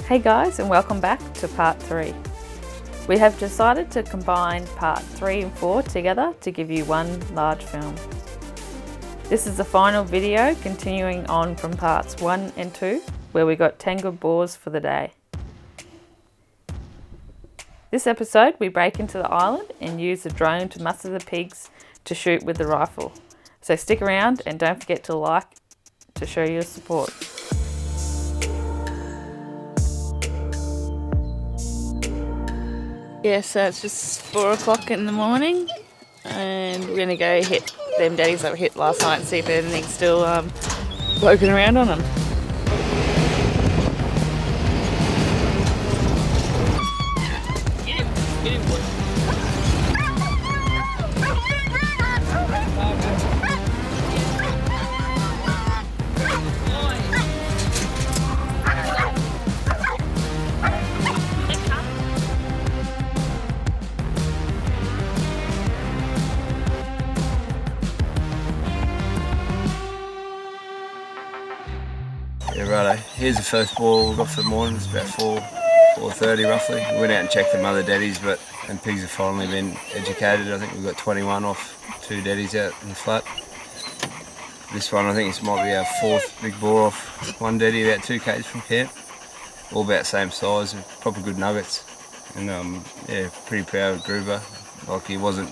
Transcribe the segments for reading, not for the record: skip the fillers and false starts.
Hey guys, and welcome back to part 3. We have decided to combine part 3 and 4 together to give you one large film. This is the final video continuing on from parts 1 and 2, where we got 10 good boars for the day. This episode we break into the island and use the drone to muster the pigs to shoot with the rifle. So stick around and don't forget to like to show your support. Yeah, so it's just 4 o'clock in the morning and we're going to go hit them daddies that we hit last night and see if anything's still poking around on them. Yeah, righto. Here's the first boar we got for the morning. It's about 4:30 roughly. We went out and checked the mother daddies, and pigs have finally been educated. I think we've got 21 off 2 daddies out in the flat. This one, I think this might be our 4th big boar off 1 daddy about 2 k's from camp. All about the same size, proper good nuggets. And yeah, pretty proud of Gruber. Like, he wasn't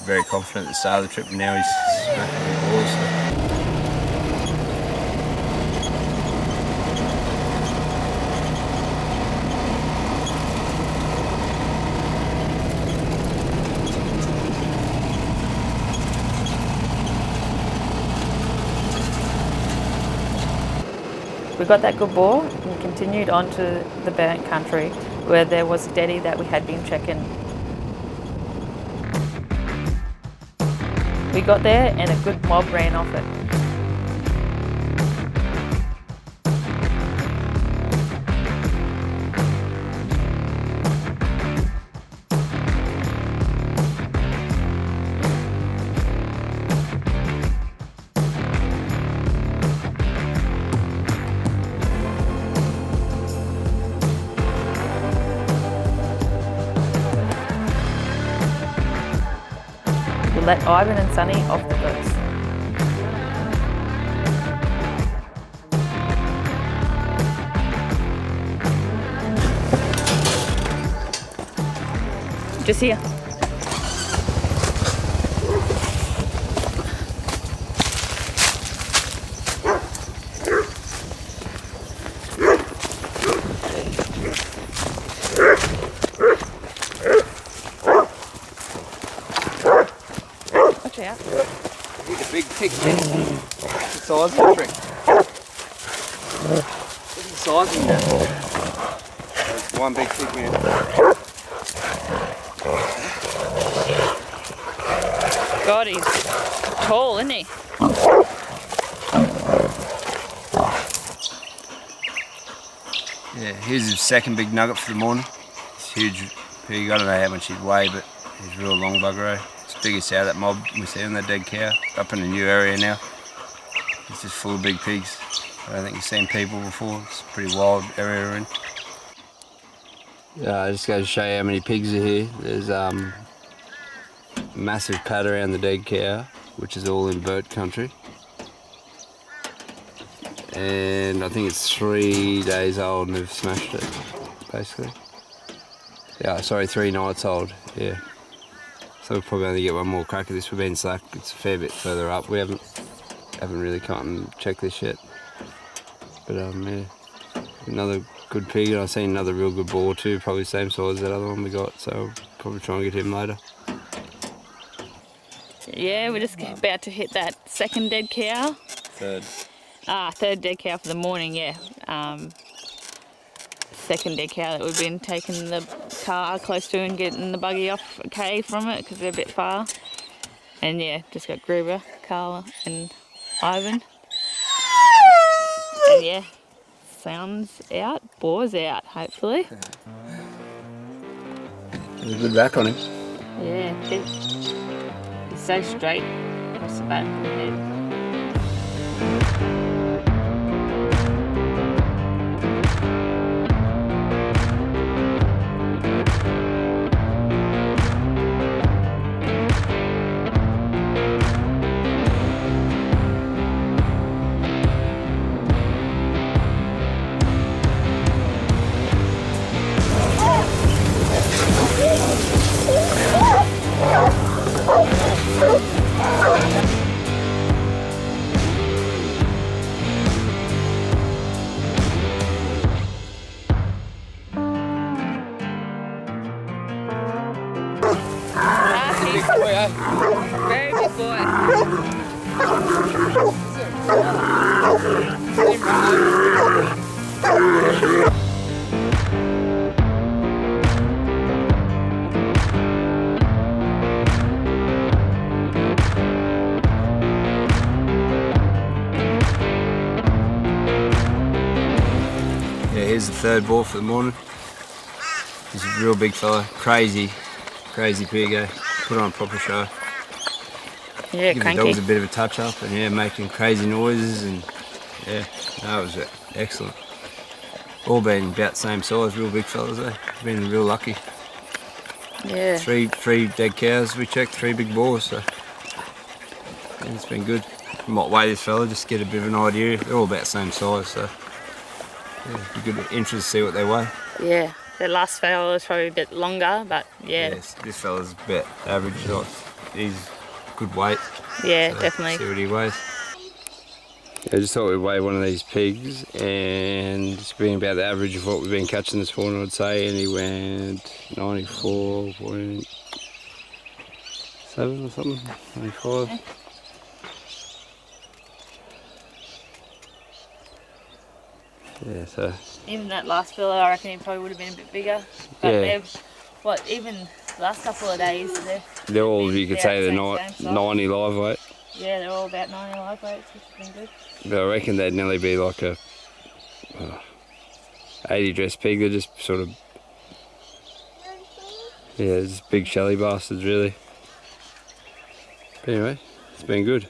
very confident at the start of the trip, and now he's smacking big boars. So. We got that good boar and continued on to the burnt country where there was a daddy that we had been checking. We got there and a good mob ran off it. Let Ivan and Sonny off the goats. Just here. Out. He's a big pig, man. The size of the trick. Look at the size of that. There's 1 big pig, man. God, he's tall, isn't he? Yeah, here's his 2nd big nugget for the morning. It's a huge pig. I don't know how much he'd weigh, but he's a real long bugger. Biggest out of that mob we see on that dead cow. Up in a new area now. It's just full of big pigs. I don't think you've seen people before. It's a pretty wild area we're in. Yeah, I just got to show you how many pigs are here. There's a massive pad around the dead cow, which is all in bird country. And I think it's 3 days old and they've smashed it, basically. Yeah, sorry, 3 nights old, yeah. So we'll probably only get 1 more crack at this. We've been slack. It's a fair bit further up. We haven't really come and checked this yet. But yeah, another good pig. And I've seen another real good boar too. Probably the same size as that other one we got. So we'll probably try and get him later. Yeah, we're just about to hit that 2nd dead cow. 3rd. 3rd dead cow for the morning. Yeah. 2nd dead cow that we've been taking the car close to and getting the buggy off okay from it because they're a bit far. And yeah, just got Gruber, Carla and Ivan. And yeah, sounds out, boar's out, hopefully. There's a good back on him. Yeah, he's so straight across the back of the head. Very big boy. Yeah, here's the third ball for the morning. He's a real big fella, crazy pig, eh? Put on a proper show. Yeah, Give cranky. the dogs a bit of a touch up and yeah, making crazy noises and yeah, no, it was excellent. All been about the same size, real big fellas, eh? Been real lucky. Yeah. Three dead cows we checked, 3 big boars, so yeah, it's been good. I might weigh this fella just to get a bit of an idea. They're all about the same size, so yeah, it'd be good interest to see what they weigh. Yeah. The last fella was probably a bit longer, but yeah. Yes, this fella's about average, like, he's good weight. Yeah, So, definitely. see what he weighs. I just thought we'd weigh one of these pigs and it's been about the average of what we've been catching this morning, I'd say, and he went 94.7 or something, 95. Yeah. Yeah, so Even that last fella, I reckon he probably would have been a bit bigger. But yeah, they've, what, even the last couple of days, they're all, you could say, they're same size. 90 live weight. Yeah, they're all about 90 live weights, which has been good. But I reckon they'd nearly be like a 80 dress pig. They're just sort of, yeah, just big shelly bastards really. But anyway, it's been good.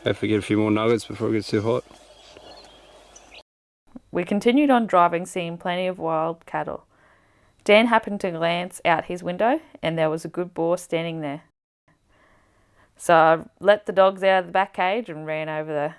Hopefully get a few more nuggets before it gets too hot. We continued on driving, seeing plenty of wild cattle. Dan happened to glance out his window and there was a good boar standing there. So I let the dogs out of the back cage and ran over there.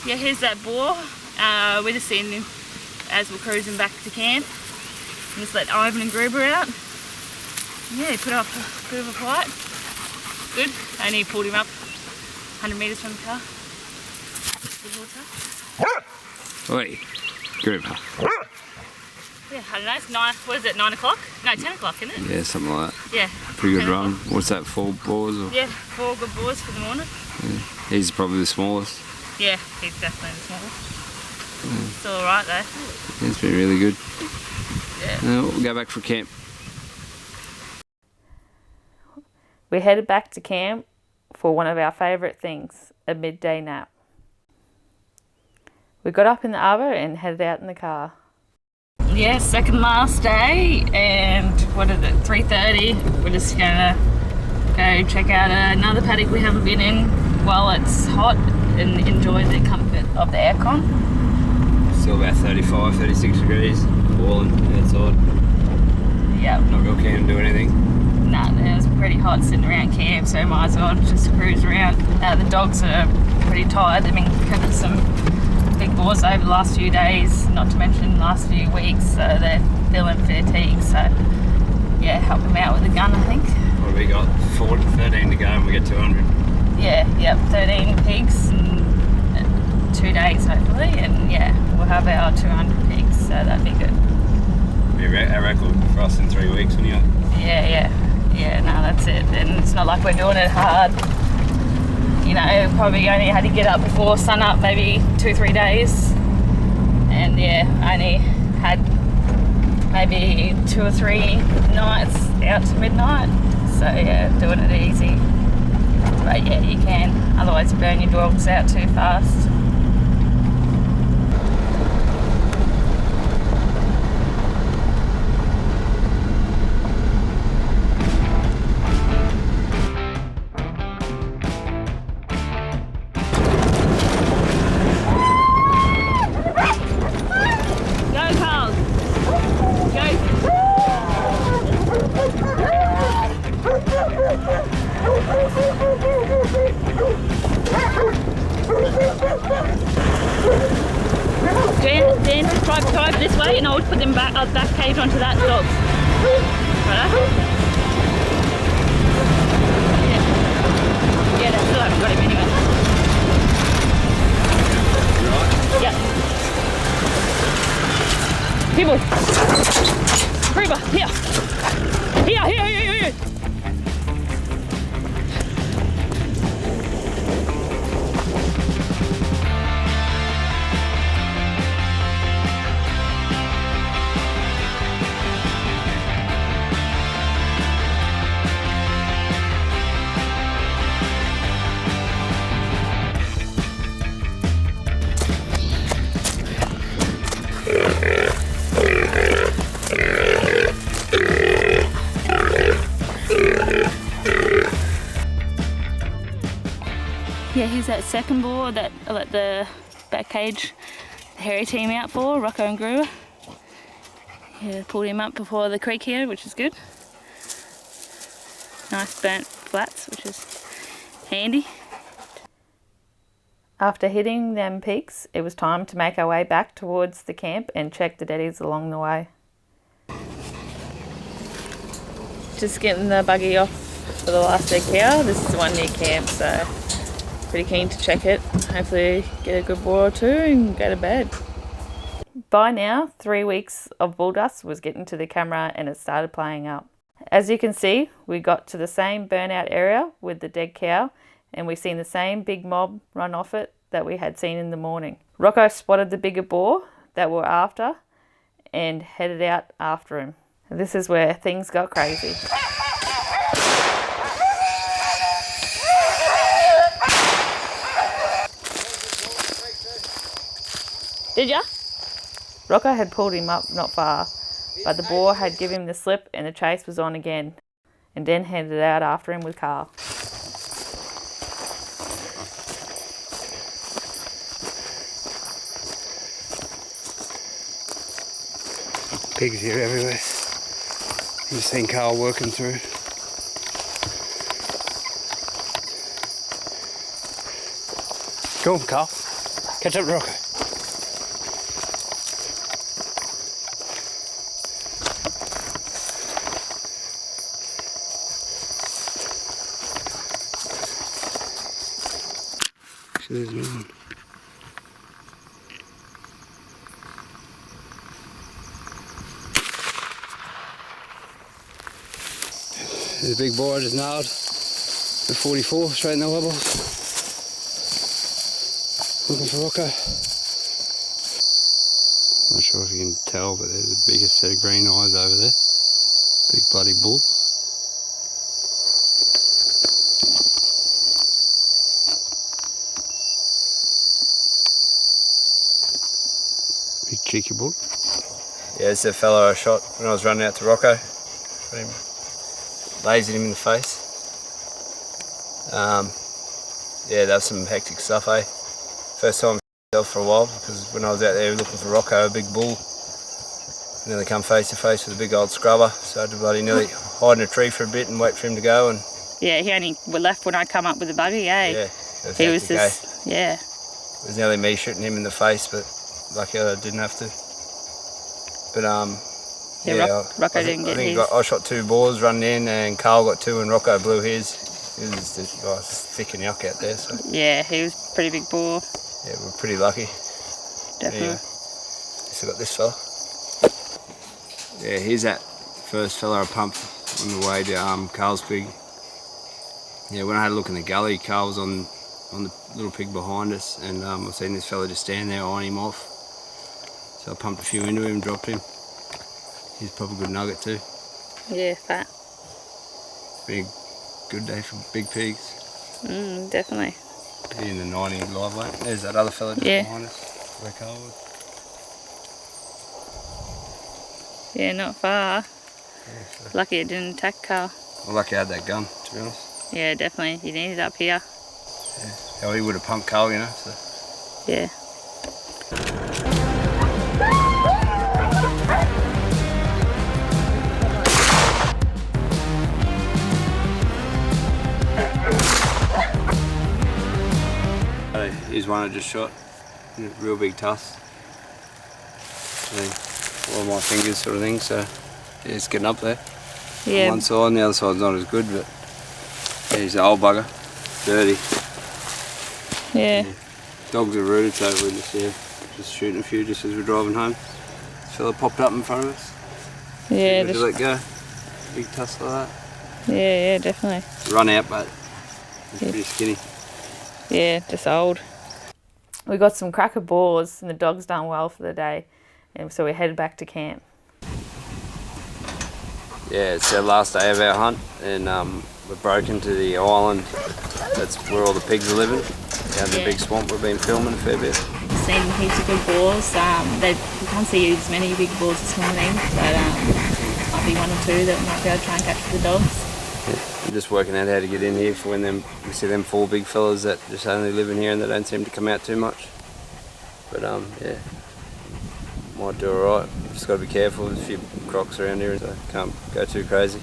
Yeah, here's that boar. We just seen him as we're cruising back to camp. And just let Ivan and Gruber out. Yeah, he put up a bit of a fight. Good. Only pulled him up 100 metres from the car. Good water. Oi, Gruber. Yeah, I don't know, it's 9, what is it, 9 o'clock? No, 10 o'clock, isn't it? Yeah, something like that. Yeah. Pretty good 10 run. o'clock. What's that, 4 boars? Or? Yeah, 4 good boars for the morning. Yeah. He's probably the smallest. Yeah, he's definitely the smallest. Still alright though. Yeah, it's been really good. Yeah. We'll go back for camp. We headed back to camp for one of our favourite things, a midday nap. We got up in the arbor and headed out in the car. Yeah, second last day, and what is it, 3:30. We're just gonna go check out another paddock we haven't been in while it's hot and enjoy the comfort of the aircon. Still about 35, 36 degrees, boiling outside. Yeah. Not real keen to do anything. Nah, it was pretty hot sitting around camp, so might as well just cruise around. The dogs are pretty tired. They've been catching some big boars over the last few days, not to mention the last few weeks, so they're feeling fatigued. So yeah, help them out with the gun, I think. What have we got? 13 to go and we get 200. Yeah, yep, 13 pigs in 2 days hopefully, and yeah, we'll have our 200 pigs, so that'd be good. Be a record for us in 3 weeks, wouldn't you? Yeah, no, that's it. And it's not like we're doing it hard. You know, probably only had to get up before sun up maybe 2-3 days, and yeah, only had maybe 2 or 3 nights out to midnight, so yeah, doing it easy. But yeah, you can, otherwise you burn your dogs out too fast. Dan, just drive this way and I'll put them back cage onto that dog. Right? Yeah, that's still haven't got him anyway. Right? Yep. Here, boy. Reba, here. Here. Yeah, here's that second boar that I let the back cage the hairy team out for, Rocko and Grua. Yeah, pulled him up before the creek here, which is good. Nice burnt flats, which is handy. After hitting them peaks, it was time to make our way back towards the camp and check the daddies along the way. Just getting the buggy off for the last dead cow. This is the one near camp, so pretty keen to check it. Hopefully get a good boar or two and go to bed. By now, 3 weeks of bull dust was getting to the camera and it started playing up. As you can see, we got to the same burnout area with the dead cow and we've seen the same big mob run off it that we had seen in the morning. Rocko spotted the bigger boar that we're after and headed out after him. This is where things got crazy. Did ya? Rocko had pulled him up not far, but the boar had given him the slip and the chase was on again, and then headed out after him with Carl. Pigs here everywhere. You've seen Carl working through. Go on, Carl. Catch up, Rocko. There's one. There's a big boar just nailed the 44 straight in the wobbles. Looking for Rocko. Not sure if you can tell, but there's the biggest set of green eyes over there. Big bloody bull. Big cheeky bull. Yeah, it's a fellow I shot when I was running out to Rocko. Got him, lasered him in the face. Yeah, that was some hectic stuff, eh? First time myself for a while, because when I was out there looking for Rocko, a big bull, nearly come face to face with a big old scrubber, so I had to bloody nearly hide in a tree for a bit and wait for him to go. And yeah, he only left when I come up with the buggy, eh? Yeah, he was just, yeah. It was nearly me shooting him in the face, but lucky I didn't have to. But yeah, Rocko didn't get his. I shot 2 boars running in, and Carl got 2, and Rocko blew his. It was just, thick and yuck out there. So yeah, he was a pretty big boar. Yeah, we're pretty lucky. Definitely. Anyway, still got this fella. Yeah, here's that first fella I pumped on the way to Carl's pig. Yeah, when I had a look in the gully, Carl was on the little pig behind us, and I seen this fella just stand there eyeing him off. So I pumped a few into him, dropped him. He's probably a good nugget too. Yeah, fat. Big, good day for big pigs. Definitely. Be in the 90 live weight. There's that other fella just behind us, where Carl was. Yeah, not far. Yeah, so. Lucky it didn't attack Carl. Well, lucky I had that gun, to be honest. Yeah, definitely. You need it up here. Yeah. Oh, he would have pumped Carl, you know. So. Yeah. Here's one I just shot. Real big tusk. all my fingers sort of thing, so yeah, it's getting up there. Yeah. On one side and the other side's not as good, but yeah, he's an old bugger. Dirty. Yeah. Dogs are rooted, so we're just shooting a few just as we're driving home. This fella popped up in front of us. Yeah. Just let go. Big tusk like that. Yeah, definitely. Run out, but he's pretty skinny. Yeah, just old. We got some cracker boars and the dog's done well for the day, and so we headed back to camp. Yeah, it's our last day of our hunt, and we broke into the island. That's where all the pigs are living. Down the big swamp we've been filming a fair bit. Seen heaps of good boars. We can't see as many big boars this morning, but might be one or two that we might be able to try and catch for the dogs. I'm just working out how to get in here for when we see them 4 big fellas that just only live in here and they don't seem to come out too much. But yeah, might do alright. Just got to be careful. There's a few crocs around here, so can't go too crazy.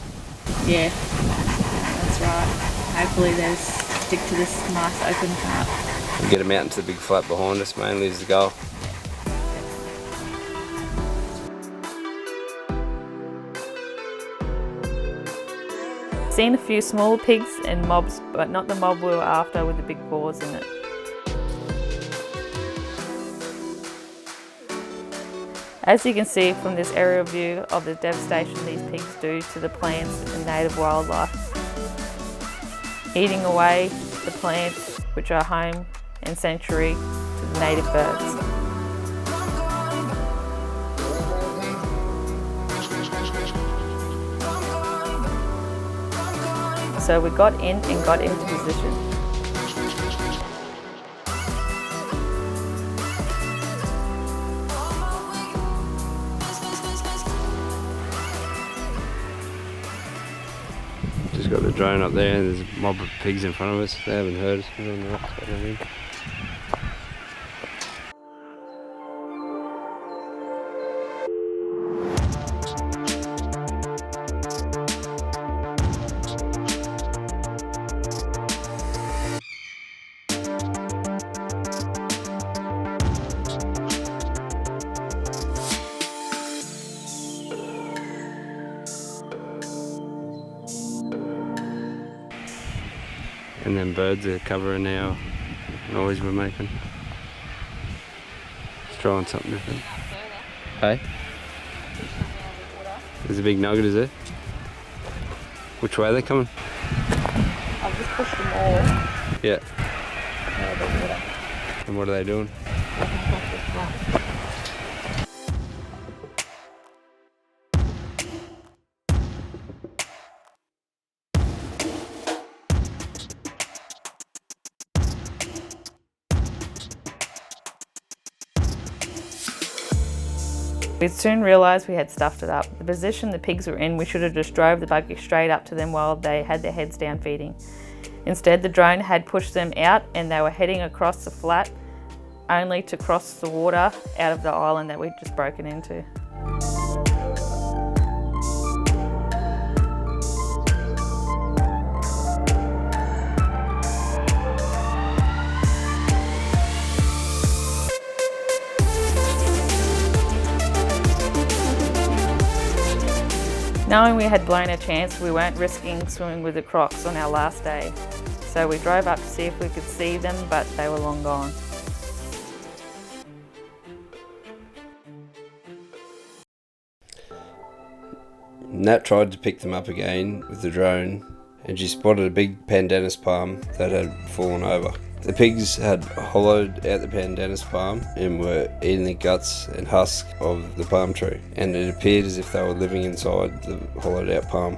Yeah, that's right. Hopefully they stick to this nice open part. We'll get them out into the big flat behind us mainly is the goal. Seen a few small pigs and mobs, but not the mob we were after with the big boars in it. As you can see from this aerial view of the devastation these pigs do to the plants and native wildlife, eating away the plants which are home and sanctuary to the native birds. So we got in and got into position. Just got the drone up there and there's a mob of pigs in front of us. They haven't heard us. We don't know what's going on. And then birds are covering our noise we're making. Just trying something different. Hey? There's a big nugget, is there? Which way are they coming? I've just pushed them all. Yeah. And what are they doing? We soon realised we had stuffed it up. The position the pigs were in, we should have just drove the buggy straight up to them while they had their heads down feeding. Instead, the drone had pushed them out and they were heading across the flat, only to cross the water out of the island that we'd just broken into. Knowing we had blown a chance, we weren't risking swimming with the crocs on our last day. So we drove up to see if we could see them, but they were long gone. Nat tried to pick them up again with the drone and she spotted a big pandanus palm that had fallen over. The pigs had hollowed out the pandanus palm and were eating the guts and husk of the palm tree, and it appeared as if they were living inside the hollowed out palm.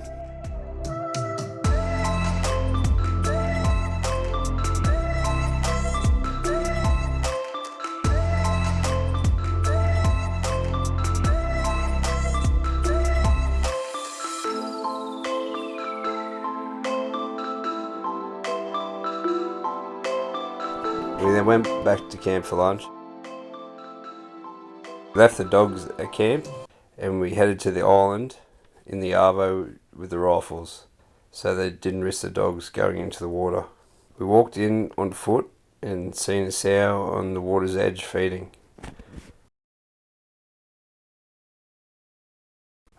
We then went back to camp for lunch. We left the dogs at camp and we headed to the island in the arvo with the rifles so they didn't risk the dogs going into the water. We walked in on foot and seen a sow on the water's edge feeding.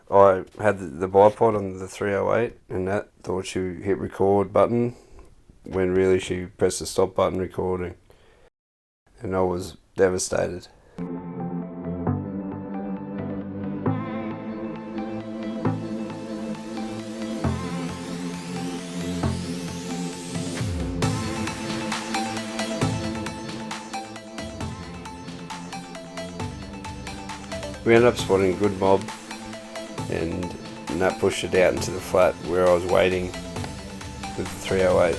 I had the bipod on the 308 and that thought she hit record button when really she pressed the stop button recording, and I was devastated. We ended up spotting a good mob, and that pushed it out into the flat where I was waiting with the 308.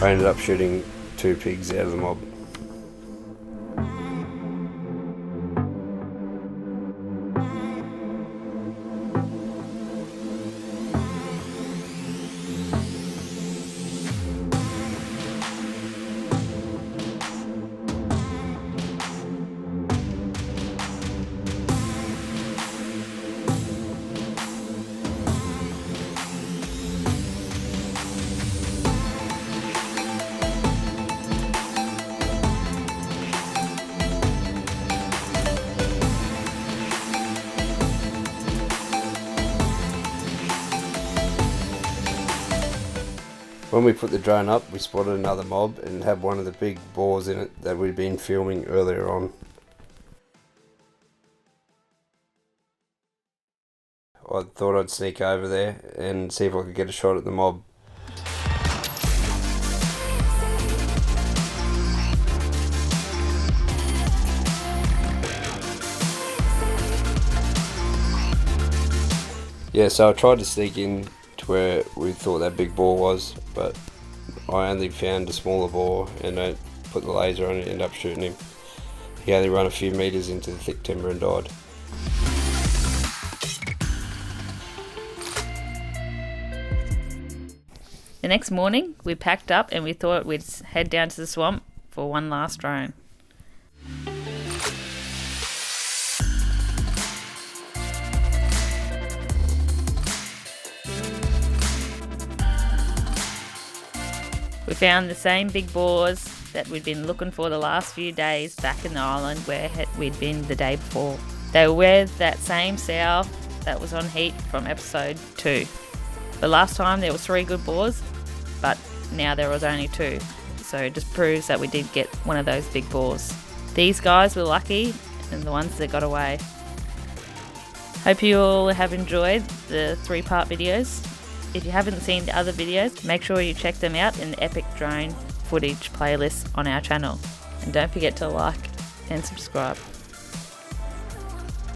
I ended up shooting 2 pigs out of the mob. When we put the drone up, we spotted another mob and had one of the big boars in it that we'd been filming earlier on. I thought I'd sneak over there and see if I could get a shot at the mob. Yeah, so I tried to sneak in to where we thought that big boar was, but I only found a smaller boar and I put the laser on it and ended up shooting him. He only ran a few metres into the thick timber and died. The next morning we packed up and we thought we'd head down to the swamp for one last drone. We found the same big boars that we'd been looking for the last few days back in the island where we'd been the day before. They were with that same sow that was on heat from episode 2. The last time there was 3 good boars, but now there was only 2. So it just proves that we did get one of those big boars. These guys were lucky and the ones that got away. Hope you all have enjoyed the 3-part videos. If you haven't seen the other videos, make sure you check them out in the epic drone footage playlist on our channel. And don't forget to like and subscribe.